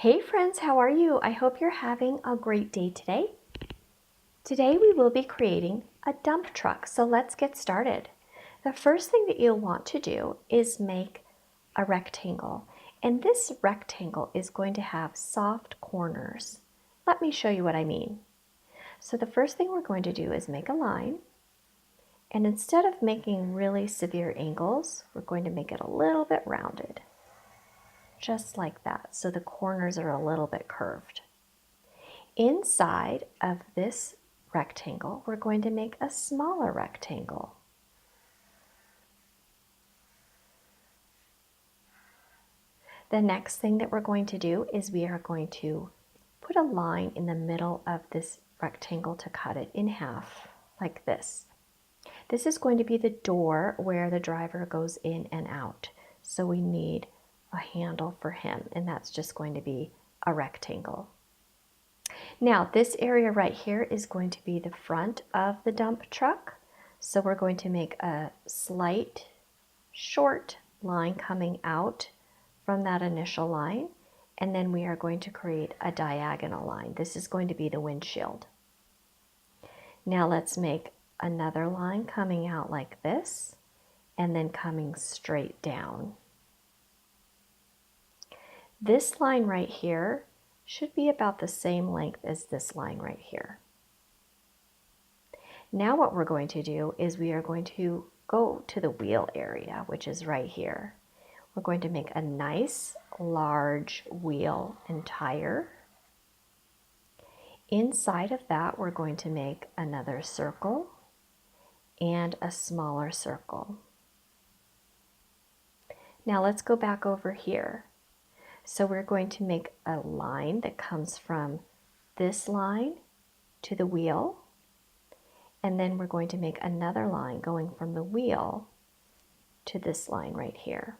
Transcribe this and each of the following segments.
Hey friends, how are you? I hope you're having a great day today. Today we will be creating a dump truck, so let's get started. The first thing that you'll want to do is make a rectangle, and this rectangle is going to have soft corners. Let me show you what I mean. So the first thing we're going to do is make a line, and instead of making really severe angles, we're going to make it a little bit rounded. Just like that, so the corners are a little bit curved. Inside of this rectangle, we're going to make a smaller rectangle. The next thing that we're going to do is we are going to put a line in the middle of this rectangle to cut it in half, like this. This is going to be the door where the driver goes in and out. So we need a handle for him, and that's just going to be a rectangle. Now this area right here is going to be the front of the dump truck. So we're going to make a slight short line coming out from that initial line, and then we are going to create a diagonal line. This is going to be the windshield. Now let's make another line coming out like this and then coming straight down. This line right here should be about the same length as this line right here. Now what we're going to do is we are going to go to the wheel area, which is right here. We're going to make a nice large wheel and tire. Inside of that, we're going to make another circle and a smaller circle. Now let's go back over here. So we're going to make a line that comes from this line to the wheel, and then we're going to make another line going from the wheel to this line right here.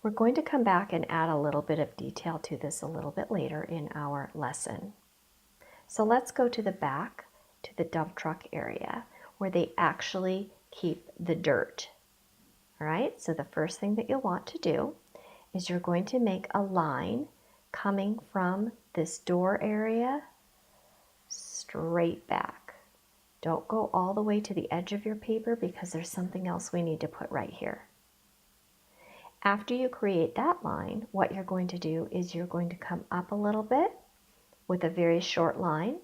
We're going to come back and add a little bit of detail to this a little bit later in our lesson. So let's go to the back to the dump truck area where they actually keep the dirt. All right, so the first thing that you'll want to do is you're going to make a line coming from this door area straight back. Don't go all the way to the edge of your paper because there's something else we need to put right here. After you create that line, what you're going to do is you're going to come up a little bit with a very short line,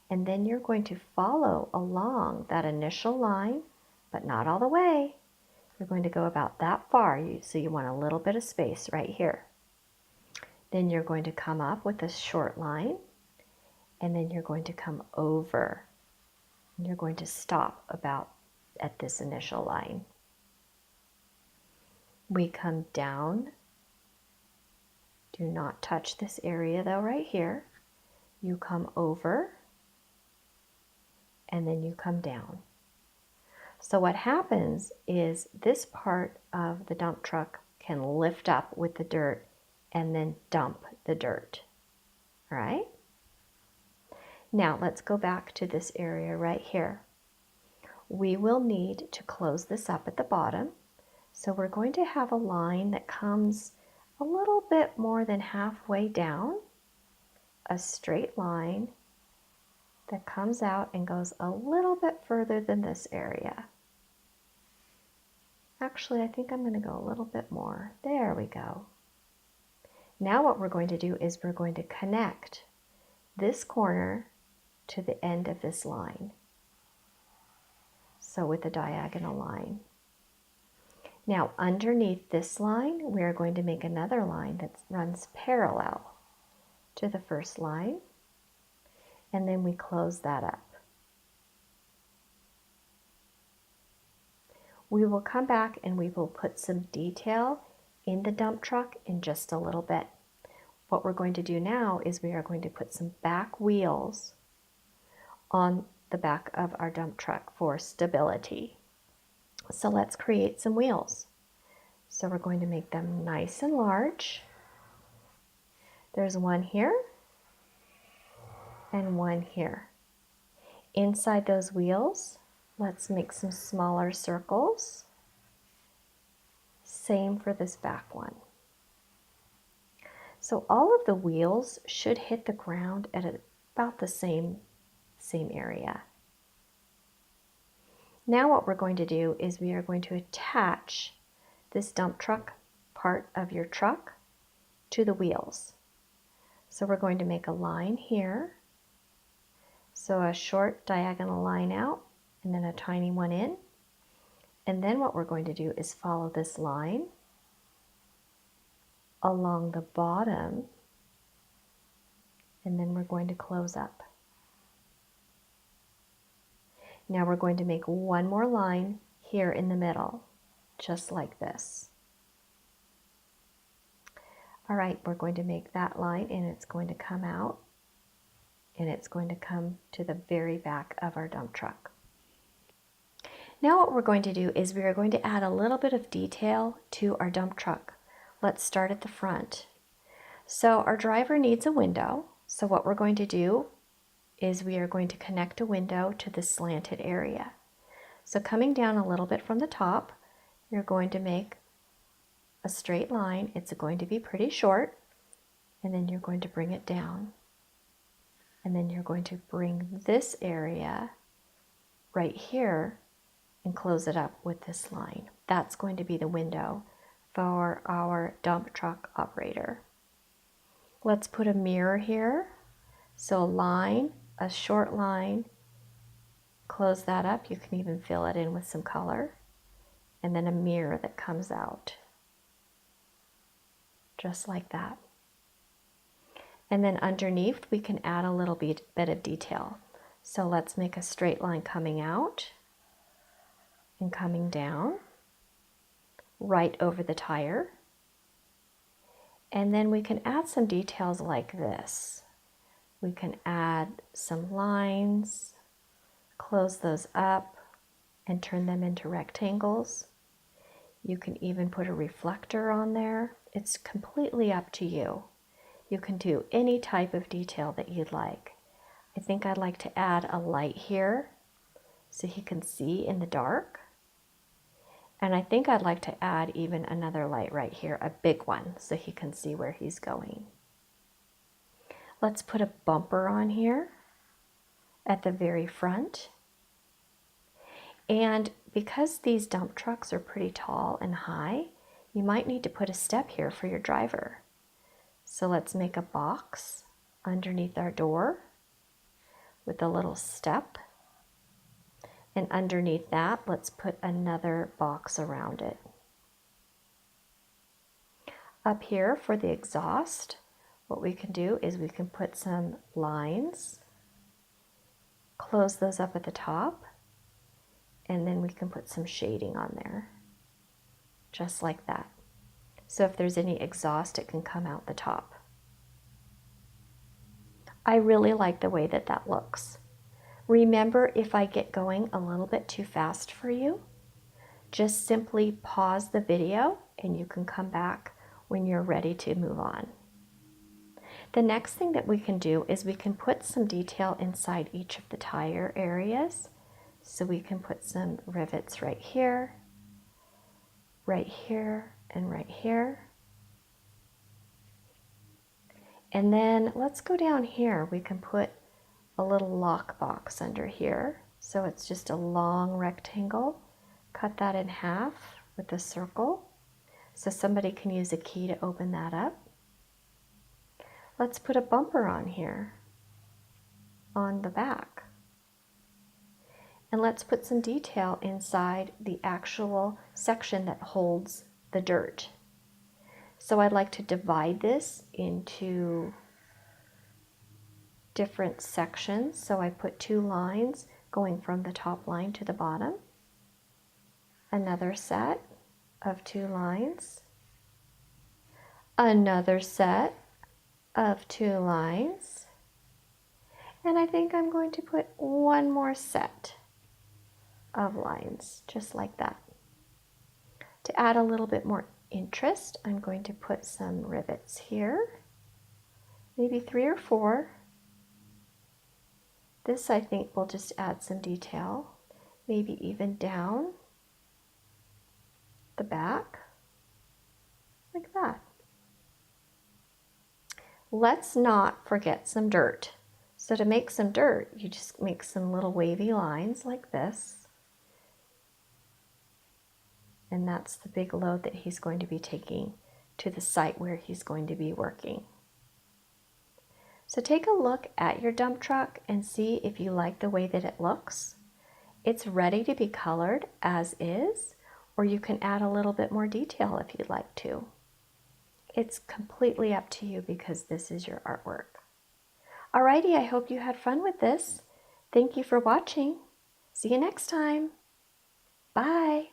and then you're going to follow along that initial line, but not all the way. You're going to go about that far, so you want a little bit of space right here. Then you're going to come up with a short line, and then you're going to come over, and you're going to stop about at this initial line. We come down. Do not touch this area though right here. You come over, and then you come down. So what happens is this part of the dump truck can lift up with the dirt and then dump the dirt. All right? Now let's go back to this area right here. We will need to close this up at the bottom. So we're going to have a line that comes a little bit more than halfway down, a straight line that comes out and goes a little bit further than this area. Actually, I think I'm going to go a little bit more. There we go. Now what we're going to do is we're going to connect this corner to the end of this line. So with a diagonal line. Now underneath this line, we are going to make another line that runs parallel to the first line, and then we close that up. We will come back and we will put some detail in the dump truck in just a little bit. What we're going to do now is we are going to put some back wheels on the back of our dump truck for stability. So let's create some wheels. So we're going to make them nice and large. There's one here and one here. Inside those wheels, let's make some smaller circles. Same for this back one. So all of the wheels should hit the ground at about the same area. Now what we're going to do is we are going to attach this dump truck part of your truck to the wheels. So we're going to make a line here. So a short diagonal line out and then a tiny one in. And then what we're going to do is follow this line along the bottom, and then we're going to close up. Now we're going to make one more line here in the middle, just like this. All right, we're going to make that line and it's going to come out and it's going to come to the very back of our dump truck. Now what we're going to do is we are going to add a little bit of detail to our dump truck. Let's start at the front. So our driver needs a window. So what we're going to do is we are going to connect a window to the slanted area. So coming down a little bit from the top, you're going to make a straight line. It's going to be pretty short, and then you're going to bring it down. And then you're going to bring this area right here and close it up with this line. That's going to be the window for our dump truck operator. Let's put a mirror here. So a line, a short line, close that up. You can even fill it in with some color. And then a mirror that comes out. Just like that. And then underneath we can add a little bit of detail. So let's make a straight line coming out and coming down right over the tire. And then we can add some details like this. We can add some lines, close those up and turn them into rectangles. You can even put a reflector on there. It's completely up to you. You can do any type of detail that you'd like. I think I'd like to add a light here so he can see in the dark. And I think I'd like to add even another light right here, a big one, so he can see where he's going. Let's put a bumper on here at the very front. And because these dump trucks are pretty tall and high, you might need to put a step here for your driver. So let's make a box underneath our door with a little step. And underneath that, let's put another box around it. Up here for the exhaust, what we can do is we can put some lines, close those up at the top, and then we can put some shading on there, just like that. So if there's any exhaust, it can come out the top. I really like the way that that looks. Remember, if I get going a little bit too fast for you, just simply pause the video and you can come back when you're ready to move on. The next thing that we can do is we can put some detail inside each of the tire areas. So we can put some rivets right here, and right here. And then let's go down here. We can put a little lock box under here. So it's just a long rectangle. Cut that in half with a circle. So somebody can use a key to open that up. Let's put a bumper on here on the back. And let's put some detail inside the actual section that holds the dirt. So I'd like to divide this into different sections. So I put 2 lines going from the top line to the bottom. Another set of 2 lines. Another set of 2 lines. And I think I'm going to put one more set of lines, just like that. To add a little bit more interest, I'm going to put some rivets here, maybe 3 or 4. This I think will just add some detail, maybe even down the back, like that. let's not forget some dirt. So to make some dirt, you just make some little wavy lines like this. And that's the big load that he's going to be taking to the site where he's going to be working. So take a look at your dump truck and see if you like the way that it looks. It's ready to be colored as is, or you can add a little bit more detail if you'd like to. It's completely up to you because this is your artwork. Alrighty, I hope you had fun with this. Thank you for watching. See you next time. Bye.